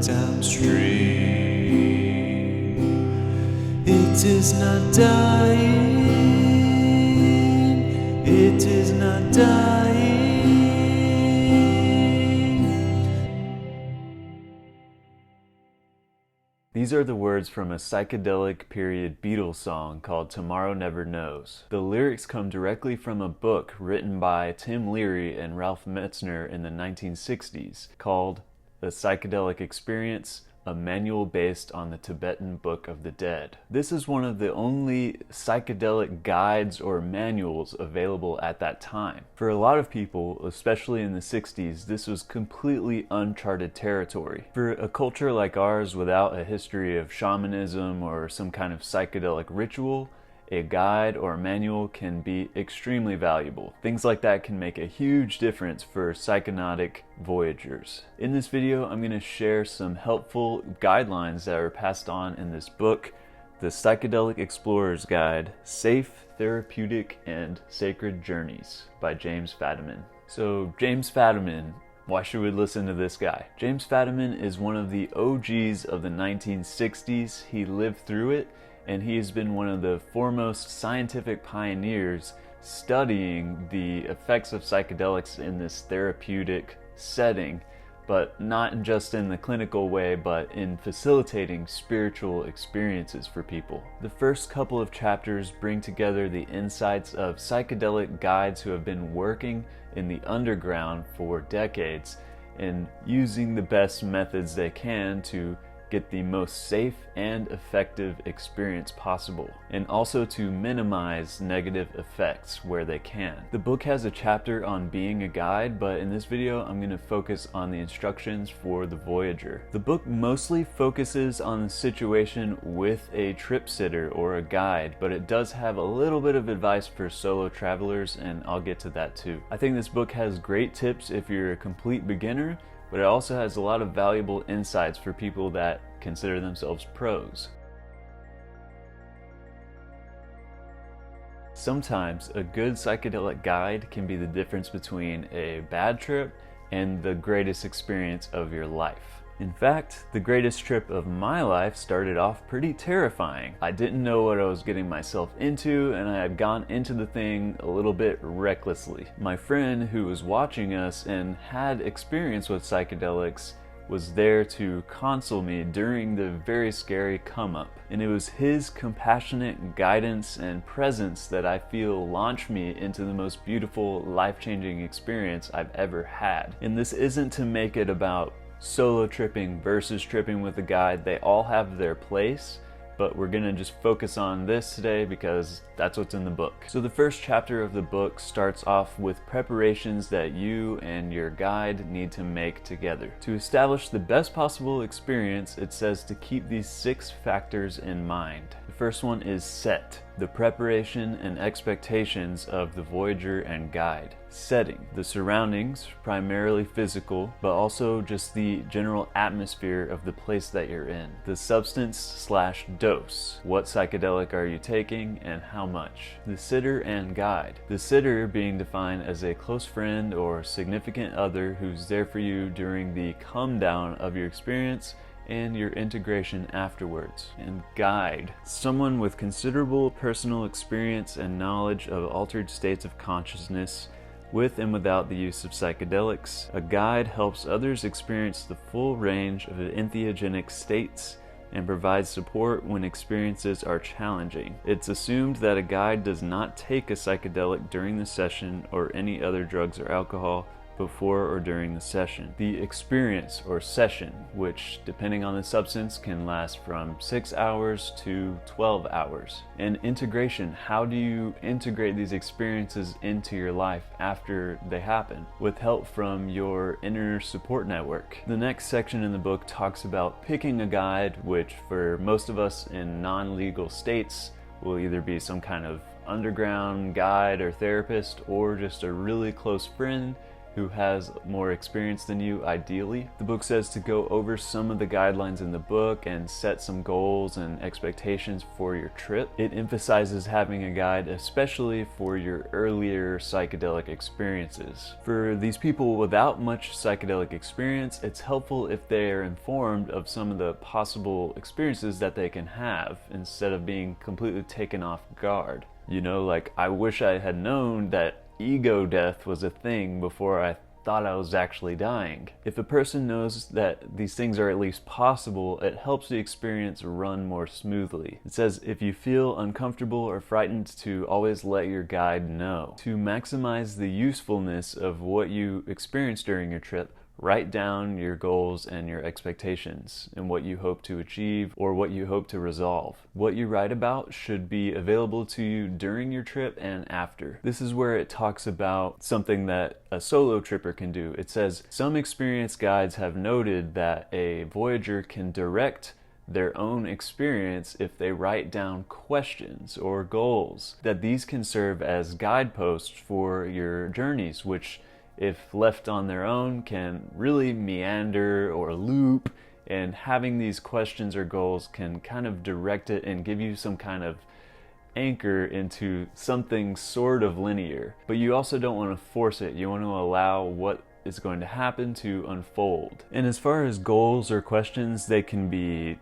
downstream. It is not dying, it is not dying. These are the words from a psychedelic period Beatles song called Tomorrow Never Knows. The lyrics come directly from a book written by Tim Leary and Ralph Metzner in the 1960s called The Psychedelic Experience, a manual based on the Tibetan Book of the Dead. This is one of the only psychedelic guides or manuals available at that time. For a lot of people, especially in the 60s, this was completely uncharted territory. For a culture like ours without a history of shamanism or some kind of psychedelic ritual, a guide or manual can be extremely valuable. Things like that can make a huge difference for psychonautic voyagers. In this video, I'm going to share some helpful guidelines that are passed on in this book, The Psychedelic Explorer's Guide, Safe, Therapeutic, and Sacred Journeys by James Fadiman. So, James Fadiman, why should we listen to this guy? James Fadiman is one of the OGs of the 1960s. He lived through it, and he has been one of the foremost scientific pioneers studying the effects of psychedelics in this therapeutic setting, but not just in the clinical way, but in facilitating spiritual experiences for people. The first couple of chapters bring together the insights of psychedelic guides who have been working in the underground for decades and using the best methods they can to get the most safe and effective experience possible, and also to minimize negative effects where they can. The book has a chapter on being a guide, but in this video I'm going to focus on the instructions for the voyager. The book mostly focuses on the situation with a trip sitter or a guide, but it does have a little bit of advice for solo travelers, and I'll get to that too. I think this book has great tips if you're a complete beginner, but it also has a lot of valuable insights for people that consider themselves pros. Sometimes a good psychedelic guide can be the difference between a bad trip and the greatest experience of your life. In fact, the greatest trip of my life started off pretty terrifying. I didn't know what I was getting myself into, and I had gone into the thing a little bit recklessly. My friend who was watching us and had experience with psychedelics was there to console me during the very scary come-up. And it was his compassionate guidance and presence that I feel launched me into the most beautiful, life-changing experience I've ever had. And this isn't to make it about solo tripping versus tripping with a guide. They all have their place, but we're gonna just focus on this today because that's what's in the book. So the first chapter of the book starts off with preparations that you and your guide need to make together. To establish the best possible experience, it says to keep these 6 factors in mind. The first one is set, the preparation and expectations of the voyager and guide. Setting, the surroundings, primarily physical, but also just the general atmosphere of the place that you're in. The substance/dose, what psychedelic are you taking and how much. The sitter and guide, the sitter being defined as a close friend or significant other who's there for you during the come down of your experience and your integration afterwards. And guide, someone with considerable personal experience and knowledge of altered states of consciousness with and without the use of psychedelics. A guide helps others experience the full range of entheogenic states and provides support when experiences are challenging. It's assumed that a guide does not take a psychedelic during the session or any other drugs or alcohol before or during the session. The experience or session, which depending on the substance can last from 6 hours to 12 hours. And integration, how do you integrate these experiences into your life after they happen? With help from your inner support network. The next section in the book talks about picking a guide, which for most of us in non-legal states will either be some kind of underground guide or therapist or just a really close friend who has more experience than you, ideally. The book says to go over some of the guidelines in the book and set some goals and expectations for your trip. It emphasizes having a guide, especially for your earlier psychedelic experiences. For these people without much psychedelic experience, it's helpful if they are informed of some of the possible experiences that they can have instead of being completely taken off guard. You know, like, I wish I had known that ego death was a thing before I thought I was actually dying. If a person knows that these things are at least possible, it helps the experience run more smoothly. It says if you feel uncomfortable or frightened, to always let your guide know. To maximize the usefulness of what you experience during your trip, write down your goals and your expectations and what you hope to achieve or what you hope to resolve. What you write about should be available to you during your trip and after. This is where it talks about something that a solo tripper can do. It says, some experienced guides have noted that a voyager can direct their own experience if they write down questions or goals, that these can serve as guideposts for your journeys, which if left on their own can really meander or loop, and having these questions or goals can kind of direct it and give you some kind of anchor into something sort of linear. But you also don't want to force it. You want to allow what is going to happen to unfold. And as far as goals or questions, they can be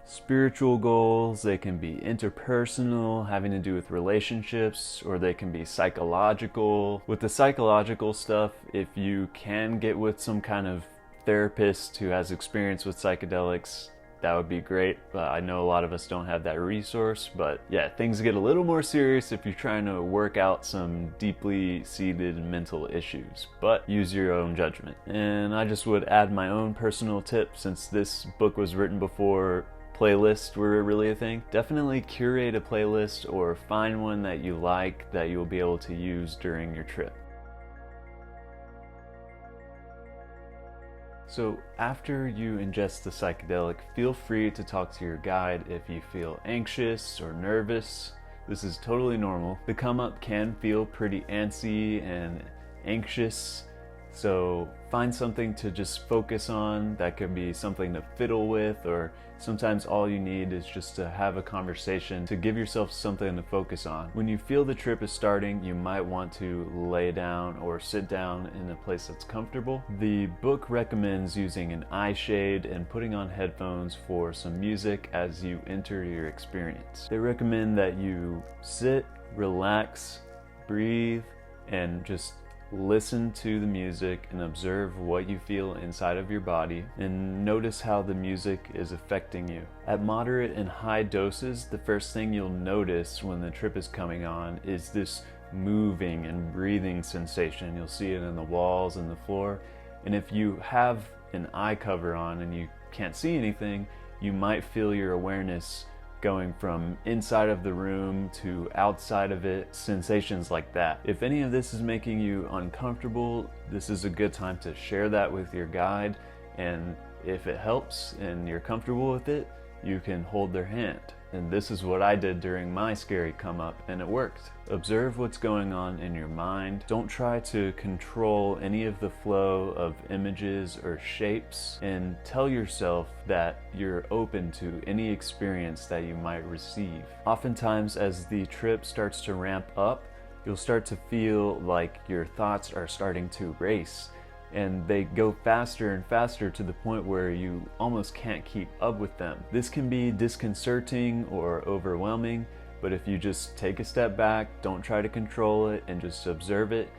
spiritual goals, they can be interpersonal, having to do with relationships, or they can be psychological. With the psychological stuff, if you can get with some kind of therapist who has experience with psychedelics, that would be great. I know a lot of us don't have that resource, but yeah, things get a little more serious if you're trying to work out some deeply seated mental issues, but use your own judgment. And I just would add my own personal tip, since this book was written before playlists were really a thing. Definitely curate a playlist or find one that you like that you'll be able to use during your trip. So after you ingest the psychedelic, feel free to talk to your guide if you feel anxious or nervous. This is totally normal. The come up can feel pretty antsy and anxious, so find something to just focus on. That could be something to fiddle with, or sometimes all you need is just to have a conversation to give yourself something to focus on. When you feel the trip is starting, you might want to lay down or sit down in a place that's comfortable. The book recommends using an eye shade and putting on headphones for some music as you enter your experience. They recommend that you sit, relax, breathe, and just listen to the music and observe what you feel inside of your body, and notice how the music is affecting you. At moderate and high doses, the first thing you'll notice when the trip is coming on is this moving and breathing sensation. You'll see it in the walls and the floor, and if you have an eye cover on and you can't see anything, you might feel your awareness going from inside of the room to outside of it, sensations like that. If any of this is making you uncomfortable, this is a good time to share that with your guide, and if it helps and you're comfortable with it, you can hold their hand. And this is what I did during my scary come up, and it worked. Observe what's going on in your mind. Don't try to control any of the flow of images or shapes, and tell yourself that you're open to any experience that you might receive. Oftentimes, as the trip starts to ramp up, you'll start to feel like your thoughts are starting to race, and they go faster and faster to the point where you almost can't keep up with them. This can be disconcerting or overwhelming, but if you just take a step back, don't try to control it, and just observe it,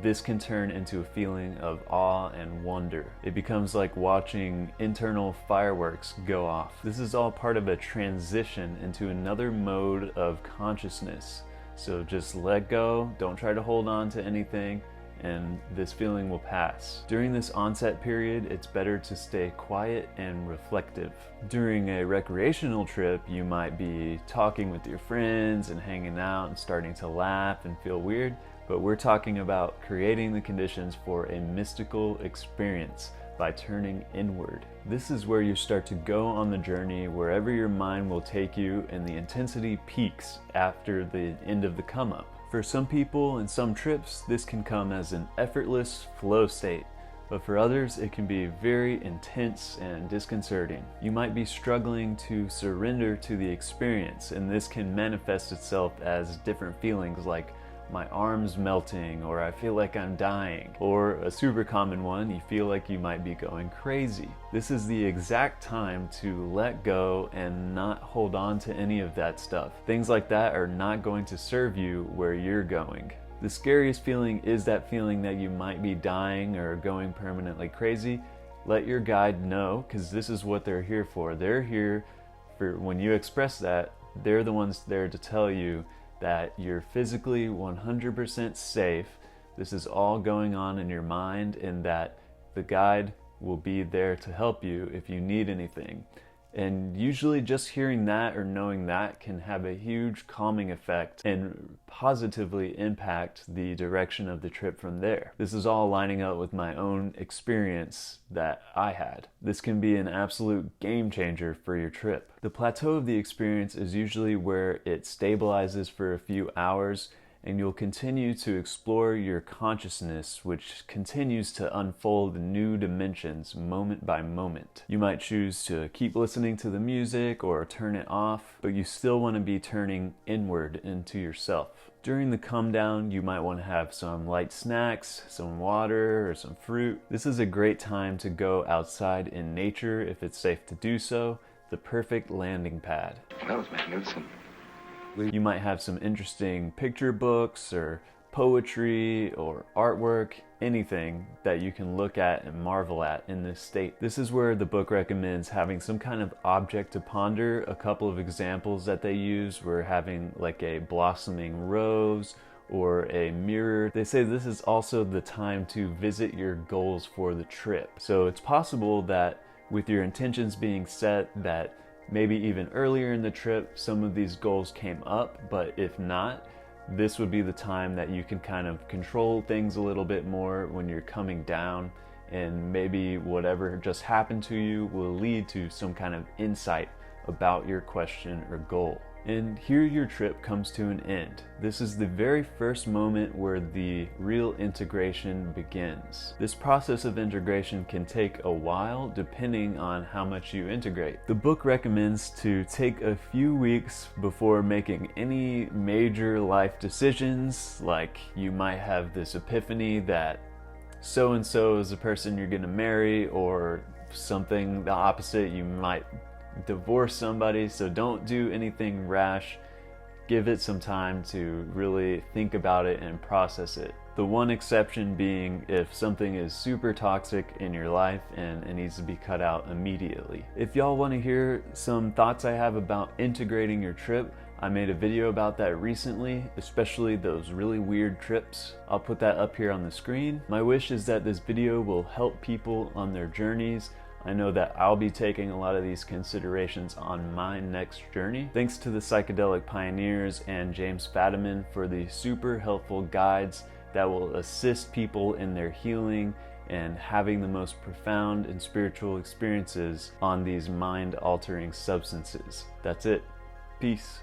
this can turn into a feeling of awe and wonder. It becomes like watching internal fireworks go off. This is all part of a transition into another mode of consciousness. So just let go, don't try to hold on to anything, and this feeling will pass. During this onset period, it's better to stay quiet and reflective. During a recreational trip, you might be talking with your friends and hanging out and starting to laugh and feel weird, but we're talking about creating the conditions for a mystical experience by turning inward. This is where you start to go on the journey wherever your mind will take you, and the intensity peaks after the end of the come up. For some people and some trips, this can come as an effortless flow state, but for others it can be very intense and disconcerting. You might be struggling to surrender to the experience, and this can manifest itself as different feelings like my arms melting, or I feel like I'm dying, or a super common one, you feel like you might be going crazy. This is the exact time to let go and not hold on to any of that stuff. Things like that are not going to serve you where you're going. The scariest feeling is that feeling that you might be dying or going permanently crazy. Let your guide know, because this is what they're here for. They're here for when you express that, they're the ones there to tell you that you're physically 100% safe. This is all going on in your mind, and that the guide will be there to help you if you need anything. And usually just hearing that or knowing that can have a huge calming effect and positively impact the direction of the trip from there. This is all lining up with my own experience that I had. This can be an absolute game changer for your trip. The plateau of the experience is usually where it stabilizes for a few hours, and you'll continue to explore your consciousness, which continues to unfold new dimensions moment by moment. You might choose to keep listening to the music or turn it off, but you still want to be turning inward into yourself. During the come down, you might want to have some light snacks, some water, or some fruit. This is a great time to go outside in nature if it's safe to do so. The perfect landing pad. That was magnificent. You might have some interesting picture books or poetry or artwork, anything that you can look at and marvel at in this state. This is where the book recommends having some kind of object to ponder. A couple of examples that they use were having like a blossoming rose or a mirror. They say this is also the time to visit your goals for the trip. So it's possible that with your intentions being set, that maybe even earlier in the trip, some of these goals came up, but if not, this would be the time that you can kind of control things a little bit more when you're coming down, and maybe whatever just happened to you will lead to some kind of insight about your question or goal. And here your trip comes to an end. This is the very first moment where the real integration begins. This process of integration can take a while depending on how much you integrate. The book recommends to take a few weeks before making any major life decisions, like you might have this epiphany that so-and-so is the person you're gonna marry, or something the opposite, you might divorce somebody. So don't do anything rash. Give it some time to really think about it and process it. The one exception being if something is super toxic in your life and it needs to be cut out immediately. If y'all want to hear some thoughts I have about integrating your trip, I made a video about that recently, especially those really weird trips. I'll put that up here on the screen. My wish is that this video will help people on their journeys. I know that I'll be taking a lot of these considerations on my next journey. Thanks to the Psychedelic Pioneers and James Fadiman for the super helpful guides that will assist people in their healing and having the most profound and spiritual experiences on these mind-altering substances. That's it. Peace.